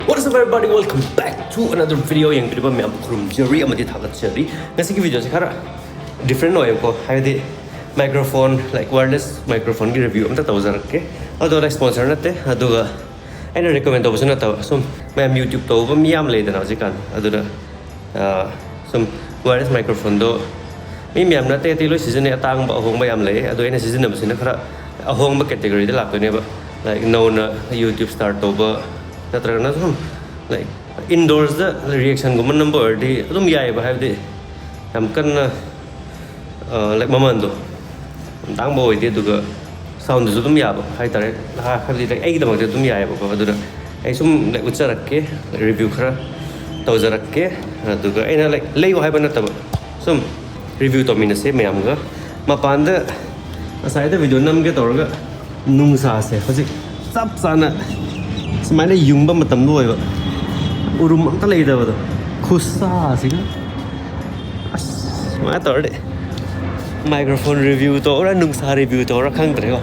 What is up everybody, welcome back to another video yang video मैं आपको Jerry amadi thagat chari nasi ki video se khara different hoy ko haidi microphone like wireless microphone ki review amta tawzar ke ado sponsor natte aduga aina recommend tawbsu na taw sum मैं YouTube tawba miyam leidana jikan aduda sum wireless microphone do mi miyam natte ti loi season ya tang ba hong ba yam le ado aina season na sina khara ahong ba category da lak ne ba like no na YouTube start tawba natragana sum like indoors the reaction go number di adum yai ba have di am kan like mamando dang boy di duga sound du dum ya ba hai tare ha khali like ai da mag dum yai ba ko adura ai sum like ucharak ke review khara tawjarak ke duga aina like lei hai ba na ta sum review to min se mayam ga mapan da asai da video nam ke torga nungsa se hoji sap sana smile yumba matam do ba urum amta leida ba khussa siga as ma torde microphone review to ora nungsa review to ora khang tre ko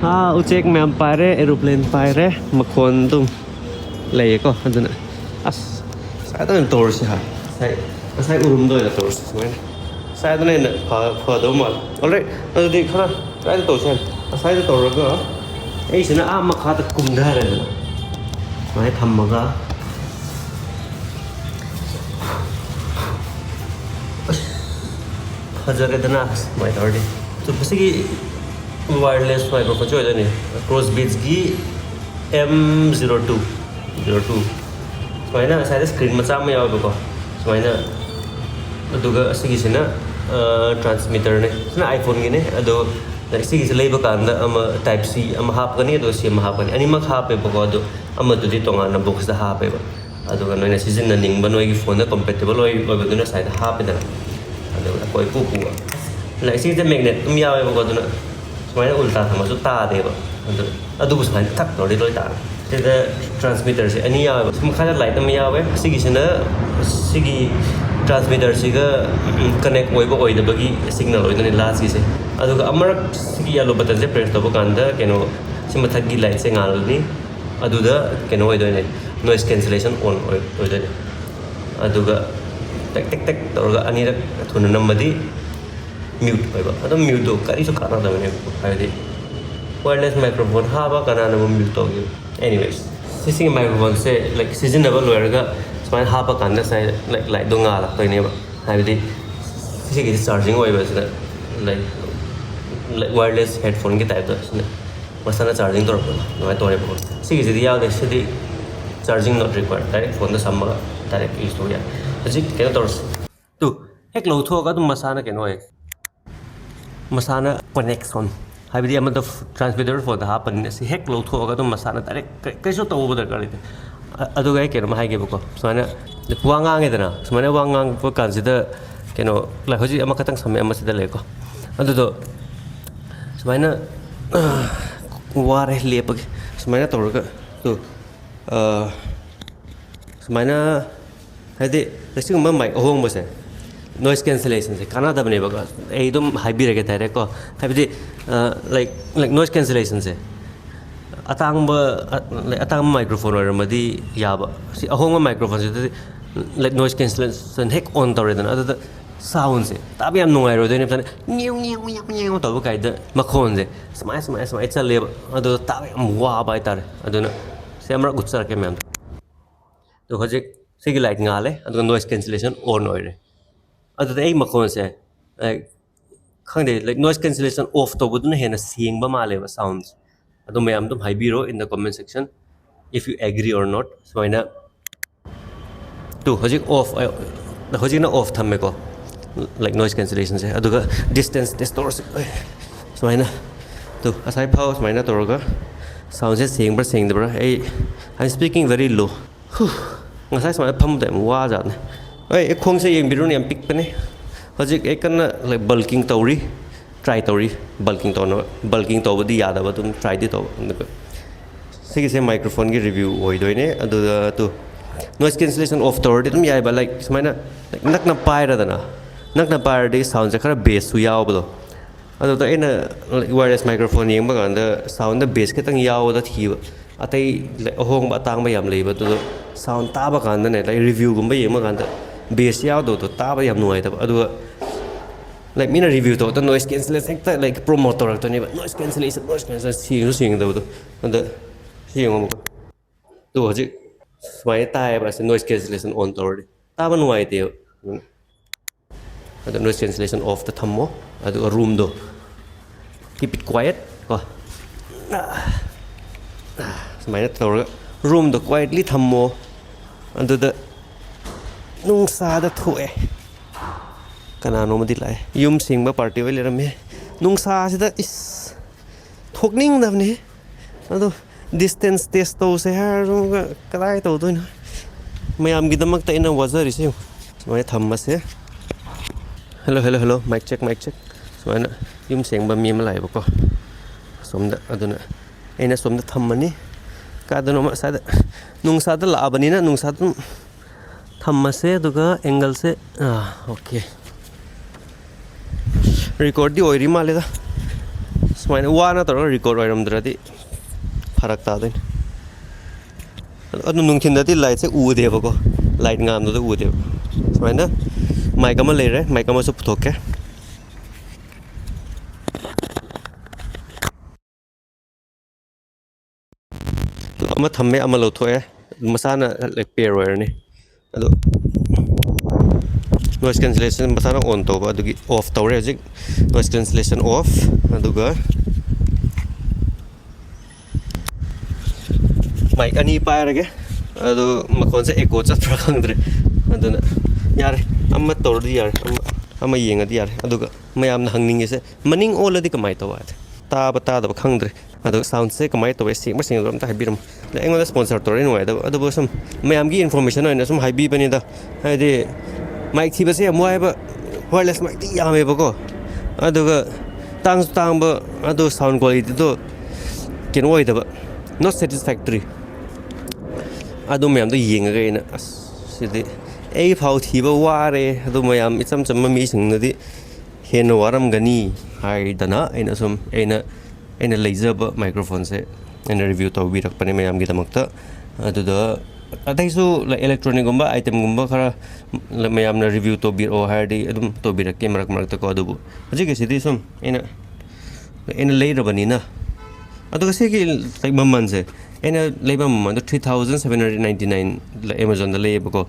ha uchek me pare aeroplane pare makhon tum lei ko aduna as sai ta tor si ha sai urum do la tor si men sai ta ne pha do mal alright adu di khana sai ta tor sen sai ta tor ga ei sina a makha ta kum da re na mai thammaga Hajaredana my third. So basically wireless microphone जो है ना Crossbeats की M02 02 so है ना शायद screen में चाम में आओ बको so है ना अदुगा सिगी से ना transmitter ने ना iPhone की ने अदो सिगी से लेबा कांदा अम type C अम हाप कनी अदो C अम हाप कनी अनि मक हाप पे बको अदो अम तो दी तोंगा ना box दा हाप पे बा अदुगा नोई ना season ना निंग बनोई की phone ना compatible होई बको ना शायद हाप पे ना कोई पुपु like see the magnet tum yawe ba goduna smaina ulta thama su ta de ba adu ku smaina thak tori loi ta the transmitter se ani yawe sum khala light tum yawe sigi sina sigi transmitter siga connect oi ba oi de bagi signal oi de la si se adu ga amar sigi yellow button se press to ba kanda keno sim thak gi light se ngal ni adu da keno oi de ne noise cancellation on oi de adu ga tek tek tek torga ani ra thuna namadi mute hoiba adum mute do kari so kana da ne haidi wireless microphone ha ba kana na mute to gi anyways this microphone se like seasonable werga smile ha ba kana sai like do nga la to ne ba haidi sigi charging hoiba se like wireless headphone ki type da masana charging tor ba no to ne ba sigi se ya de se charging not required direct phone da samma direct use to ya Ajik kena terus tu hek lo tho ka tu masana keno ek masana connection habidi amada transmitter for the happen si hek lo tho ka tu masana direct kaiso to over kar ite adu ga keno ma haige bako sumana wangang edana sumana wangang ko consider keno la hoji ama katang samay ama sida le ko adu to sumana ware lepag sumana torga tu sumana haide lesing ma mic ohong bose noise cancellation se kana da bane baga eidum hybrid rege tare ko habidi like noise cancellation se atang microphone or madi yaba si ohong microphone se like noise cancellation hek on tore dan ada sound se tabi am nungai ro den tan nyew nyew nyew nyew to ba kai da makhon se smai chale ado tabi am wa bai tare aduna se amra gutsar ke mem to hojek sigi light ngale adu noise cancellation on oire adu ei makhon se like khangde like noise cancellation off to budun hena sing ba male ba sounds adu mayam dum haibiro in the comment section if you agree or not so ina to hojik off hojik na off thamme ko like noise cancellation se adu ga distance distortion so ina to asai phau so ina torga sound se sing bra ei I'm speaking very low ngasai sama pham de wa ja ne oi e khong se yeng biru ne am pik pe ne hojik e kan like bulking tori try tori bulking to no bulking to bodi yada ba tum try di to sigi se microphone gi review oi doi ne adu tu noise cancellation off tor de tum yai ba like smaina like nakna paira da nakna paira de sound se khara bass su yaw ba do adu to ena wireless microphone yeng ba kan da sound da bass ke tang yaw da thi ba ꯑꯇꯩ ꯑꯍꯣꯡꯕ ꯑꯇꯥꯡꯕ ꯌꯥꯝ ꯂꯩꯕ ꯑꯗꯨꯗꯣ sound ꯇꯥꯕ ꯀꯥꯟꯗꯅꯦ ꯔꯤꯚ꯭ꯌꯨꯒꯨꯝꯕ ꯌꯦꯡꯕ ꯀꯥꯟꯗ ꯕꯦꯁ ꯌꯥꯎꯗꯕꯗꯣ ꯇꯥꯕ ꯌꯥꯝ ꯅꯨꯡꯉꯥꯏꯇꯕ ꯑꯗꯨꯒ ꯃꯤꯅ ꯔꯤꯚ꯭ꯌꯨ ꯇꯧꯕꯗ ꯅꯣꯏꯁ ꯀꯦꯟꯁꯦꯂꯦꯁꯟ ꯍꯦꯛꯇ ꯄ꯭ꯔꯣꯃꯣꯠ ꯇꯧꯔꯛꯇꯣꯏꯅꯦꯕ ꯅꯣꯏꯁ ꯀꯦꯟꯁꯦꯂꯦꯁꯟ ꯁꯦꯡꯉꯗꯕꯗꯣ ꯑꯗ ꯌꯦꯡꯉꯣ ꯑꯃꯨꯛ ꯑꯗꯣ ꯍꯧꯖꯤꯛ ꯁꯨꯃꯥꯏꯅ ꯇꯥꯏꯌꯦꯕ ꯑꯁꯤ ꯅꯣꯏꯁ ꯀꯦꯟꯁꯦꯂꯦꯁꯟ ꯑꯣꯟ ꯇꯧꯔꯗꯤ ꯇꯥꯕ ꯅꯨꯡꯉꯥꯏꯇꯦꯕ ꯑꯗꯣ ꯅꯣꯏꯁ ꯀꯦꯟꯁꯦꯂꯦꯁꯟ ꯑꯣꯐꯇ ꯊꯝꯃꯣ ꯑꯗꯨꯒ ꯔꯨꯝꯗꯣ keep it quiet ꯀꯣ ꯁꯨꯃꯥꯏꯅ ꯇꯧꯔꯒ ꯔꯨꯝꯗꯣ ꯀ꯭ꯋꯥꯏꯠꯂꯤ ꯊꯝꯃꯣ ꯑꯗꯨꯗ ꯅꯨꯡꯁꯥꯗ ꯊꯣꯛꯑꯦ ꯀꯅꯥꯅꯣꯃꯗꯤ ꯂꯥꯛꯑꯦ ꯌꯨꯝ ꯁꯦꯡꯕ ꯄꯥꯔꯇꯤ ꯑꯣꯏ ꯂꯩꯔꯝꯃꯦ ꯅꯨꯡꯁꯥꯁꯤꯗ ꯏꯁ ꯊꯣꯛꯅꯤꯡꯗꯕꯅꯤ ꯑꯗꯣ ꯗꯤꯁꯇꯦꯟꯁ ꯇꯦꯁ ꯇꯧꯁꯦ ꯍꯥꯏꯔꯁꯨ ꯀꯗꯥꯏ ꯇꯧꯗꯣꯏꯅꯣ ꯃꯌꯥꯝꯒꯤꯗꯃꯛꯇ ꯑꯩꯅ ꯋꯥꯖꯔꯤꯁꯦ ꯁꯨꯃꯥꯏꯅ ꯊꯝꯃꯁꯦ ꯍꯜꯂꯣ ꯃꯥꯏꯛ ꯆꯦꯛ ꯁꯨꯃꯥꯏꯅ ꯌꯨꯝ ꯁꯦꯡꯕ ꯃꯤ ꯑꯃ ꯂꯥꯛꯑꯦꯕꯀꯣ ꯁꯣꯝꯗ ꯑꯗꯨꯅ ꯑꯩꯅ ꯁꯣꯝꯗ ꯊꯝꯃꯅꯤ ꯀꯥꯏꯗꯅꯣꯃ ꯑꯁ꯭ꯋꯥꯏꯗ ꯅꯨꯡꯁꯥꯗ ꯂꯥꯛꯑꯕꯅꯤꯅ ꯅꯨꯡꯁꯥꯗ ꯑꯗꯨꯝ ꯊꯝꯃꯁꯦ ꯑꯗꯨꯒ ꯑꯦꯡꯒꯜꯁꯦ ꯑꯣꯀꯦ ꯔꯦꯀꯣꯔꯗꯗꯤ ꯑꯣꯏꯔꯤ ꯃꯥꯜꯂꯦꯗ ꯁꯨꯃꯥꯏꯅ ꯋꯥꯅ ꯇꯧꯔꯒ ꯔꯦꯀꯣꯔꯗ ꯑꯣꯏꯔꯝꯗ꯭ꯔꯗꯤ ꯐꯔꯛ ꯇꯥꯗꯣꯏꯅꯤ ꯑꯗꯨ ꯅꯨꯡꯊꯤꯟꯗꯗꯤ ꯂꯥꯏꯠꯁꯦ ꯎꯗꯦꯕꯀꯣ ꯂꯥꯏꯠ ꯉꯥꯟꯕꯗ ꯎꯗꯦꯕ ꯁꯨꯃꯥꯏꯅ ꯃꯥꯏꯛ ꯑꯃ ꯂꯩꯔꯦ ꯃꯥꯏꯛ ꯑꯃꯁꯨ ꯄꯨꯊꯣꯛꯀꯦ ꯑꯃ ꯊꯝꯃꯦ ꯑꯃ ꯂꯧꯊꯣꯛꯑꯦ ꯃꯁꯥꯅ ꯄꯦꯌꯔ ꯑꯣꯏꯔꯅꯤ ꯑꯗꯣ ꯅꯣꯏꯁ ꯀꯦꯟꯁꯦꯂꯦꯁꯟ ꯃꯁꯥꯅ ꯑꯣꯟ ꯇꯧꯕ ꯑꯗꯨꯒꯤ ꯑꯣꯐ ꯇꯧꯔꯦ ꯍꯧꯖꯤꯛ ꯅꯣꯏꯁ ꯀꯦꯟꯁꯦꯂꯦꯁꯟ ꯑꯣꯐ ꯑꯗꯨꯒ ꯃꯥꯏꯛ ꯑꯅꯤ ꯄꯥꯏꯔꯒꯦ ꯑꯗꯨ ꯃꯈꯣꯟꯁꯦ ꯑꯦꯀꯣ ꯆꯠꯄ꯭ꯔꯥ ꯈꯪꯗ꯭ꯔꯦ ꯑꯗꯨꯅ ꯌꯥꯔꯦ ꯑꯃ ꯇꯧꯔꯗꯤ ꯌꯥꯔꯦ ꯑꯃ ꯌꯦꯡꯉꯗꯤ ꯌꯥꯔꯦ ꯑꯗꯨꯒ ꯃꯌꯥꯝꯅ ꯍꯪꯅꯤꯡꯉꯤꯁꯦ ꯃꯅꯤꯡ ꯑꯣꯜꯂꯗꯤ ꯀꯃꯥꯏꯅ ꯇꯧꯕ ꯇꯥꯕ ꯇꯥꯗꯕ ꯈꯪꯗ꯭ꯔꯦ ꯑꯗꯣ ꯁꯥꯎꯟꯁꯦ ꯀꯃꯥꯏꯅ ꯇꯧꯋꯦ ꯁꯦꯡꯕ ꯑꯝꯇ ꯍꯥꯏꯕꯤꯔꯝꯃꯨ ꯑꯩꯉꯣꯟꯗ ꯁ꯭ꯄꯣꯟꯁꯔ ꯇꯧꯔꯦ ꯅꯨꯡꯉꯥꯏꯇꯕ ꯑꯗꯨꯕꯨ ꯁꯨꯝ ꯃꯌꯥꯝꯒꯤ ꯏꯟꯐꯣꯔꯃꯦꯁꯟ ꯑꯣꯏꯅ ꯁꯨꯝ ꯍꯥꯏꯕꯤꯕꯅꯤꯗ ꯍꯥꯏꯗꯤ ꯃꯥꯏꯛ ꯊꯤꯕꯁꯦ ꯌꯥꯝ ꯋꯥꯏꯕ ꯋꯥꯌꯔꯂꯦꯁ ꯃꯥꯏꯛꯇꯤ ꯌꯥꯝꯃꯦꯕꯀꯣ ꯑꯗꯨꯒ ꯇꯥꯡꯁꯨ ꯇꯥꯡꯕ ꯑꯗꯨ ꯁꯥꯎꯟ ꯀ꯭ꯋꯥꯂꯤꯇꯤꯗꯣ ꯀꯩꯅꯣ ꯑꯣꯏꯗꯕ ꯅꯣꯠ ꯁꯦꯇꯤꯁꯐꯦꯛꯇꯔꯤ ꯑꯗꯨ ꯃꯌꯥꯝꯗꯣ ꯌꯦꯡꯉꯒ ꯑꯩꯅ ꯁꯤꯗꯤ ꯑꯩ ꯐꯥꯎ ꯊꯤꯕ ꯋꯥꯔꯦ ꯑꯗꯨ ꯃꯌꯥꯝ ꯏꯆꯝ ꯆꯝꯕ ꯃꯤꯁꯤꯡꯅꯗꯤ ꯍꯦꯟꯅ ꯋꯥꯔꯝꯒꯅꯤ ꯍꯥꯏꯗꯅ ꯑꯩꯅ ꯂꯩꯖꯕ ꯃꯥꯏꯀ꯭ꯔꯣꯐꯣꯟꯁꯦ ꯑꯩꯅ ꯔꯤꯚ꯭ꯌꯨ ꯇꯧꯕꯤꯔꯛꯄꯅꯦ ꯃꯌꯥꯝꯒꯤꯗꯃꯛꯇ ꯑꯗꯨꯗ ꯑꯇꯩꯁꯨ ꯑꯦꯂꯦꯛꯇ꯭ꯔꯣꯅꯤꯛꯒꯨꯝꯕ ꯑꯥꯏꯇꯦꯝꯒꯨꯝꯕ ꯈꯔ ꯃꯌꯥꯝꯅ ꯔꯤꯚ꯭ꯌꯨ ꯇꯧꯕꯤꯔꯛꯑꯣ ꯍꯥꯏꯔꯗꯤ ꯑꯗꯨꯝ ꯇꯧꯕꯤꯔꯛꯀꯦ ꯃꯔꯛꯇꯀꯣ ꯑꯗꯨꯕꯨ ꯍꯧꯖꯤꯛꯀꯤꯁꯤꯗꯤ ꯁꯨꯝ ꯑꯩꯅ ꯂꯩꯔꯕꯅꯤꯅ ꯑꯗꯨꯒ ꯁꯤꯒꯤ ꯃꯃꯜꯁꯦ ꯑꯩꯅ ꯂꯩꯕ ꯃꯃꯜꯗꯣ 3,799 ꯑꯦꯃꯥꯖꯣꯟꯗ ꯂꯩꯌꯦꯕꯀꯣ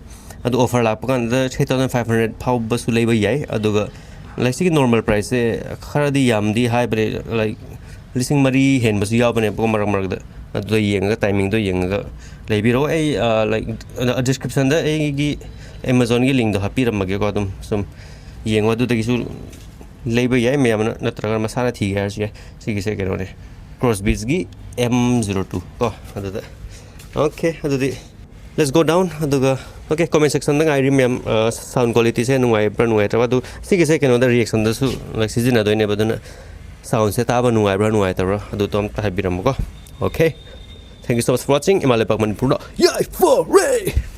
ꯑꯗꯨ ꯑꯣꯐꯔ ꯂꯥꯛꯄ ꯀꯥꯟꯗ 3,500 ꯐꯥꯎꯕꯁꯨ ꯂꯩꯕ ꯌꯥꯏ ꯑꯗꯨꯒ ꯁꯤꯒꯤ ꯅꯣꯔꯃꯦꯜ ꯄ꯭ꯔꯥꯏꯁꯁꯦ ꯈꯔꯗꯤ ꯌꯥꯝꯗꯤ ꯍꯥꯏꯕꯅꯦ 4,000 ꯍꯦꯟꯕꯁꯨ ꯌꯥꯎꯕꯅꯦꯕꯀꯣ ꯃꯔꯛꯇ ꯑꯗꯨꯗ ꯌꯦꯡꯉꯒ ꯇꯥꯏꯃꯤꯡꯗꯣ ꯌꯦꯡꯉꯒ ꯂꯩꯕꯤꯔꯣ ꯑꯩ ꯗꯤꯁꯀ꯭ꯔꯤꯞꯁꯟꯗ ꯑꯩꯒꯤ ꯑꯦꯃꯥꯖꯣꯟꯒꯤ ꯂꯤꯡꯗꯣ ꯍꯥꯞꯄꯤꯔꯝꯃꯒꯦꯀꯣ ꯑꯗꯨꯝ ꯁꯨꯝ ꯌꯦꯡꯉꯣ ꯑꯗꯨꯗꯒꯤꯁꯨ ꯂꯩꯕ ꯌꯥꯏ ꯃꯌꯥꯝꯅ ꯅꯠꯇ꯭ꯔꯒ ꯃꯁꯥꯅ ꯊꯤꯒꯦ ꯍꯥꯏꯔꯁꯨ ꯌꯥꯏ ꯁꯤꯒꯤꯁꯦ ꯀꯩꯅꯣꯅꯦ Crossbeats M02 ꯀꯣ ꯑꯗꯨꯗ ꯑꯣꯀꯦ ꯑꯗꯨꯗꯤ ꯂꯦꯠꯁ ꯒꯣ ꯗꯥꯎꯟ ꯑꯗꯨꯒ ꯑꯣꯀꯦ ꯀꯣꯃꯦꯟ ꯁꯦꯛꯁꯟꯗ ꯉꯥꯏꯔꯤ ꯃꯌꯥꯝ ꯁꯥꯎꯟ ꯀ꯭ꯋꯥꯂꯤꯇꯤꯁꯦ ꯅꯨꯡꯉꯥꯏꯕ꯭ꯔꯥ ꯅꯨꯡꯉꯥꯏꯇꯕ꯭ꯔꯥ ꯑꯗꯨ ꯁꯤꯒꯤꯁꯦ ꯀꯩꯅꯣꯗ ꯔꯤꯌꯦꯛꯁꯟꯗꯁꯨ ꯁꯤꯖꯤꯟꯅꯗꯣꯏꯅꯦꯕ ꯑꯗꯨꯅ ꯁꯥꯎꯟꯁꯦ ꯇꯥꯕ ꯅꯨꯡꯉꯥꯏꯕ꯭ꯔꯥ ꯅꯨꯡꯉꯥꯏꯇꯕ꯭ꯔꯥ ꯑꯗꯨꯗꯣ ꯑꯝꯇ ꯍꯥꯏꯕꯤꯔꯝꯃꯨꯀꯣ okay thank you so much for ꯋꯥꯆꯤꯡ ꯏꯃꯥ ꯂꯩꯄꯥꯛ ꯃꯅꯤꯄꯨꯔꯗ ꯌꯥꯏꯐꯔꯦ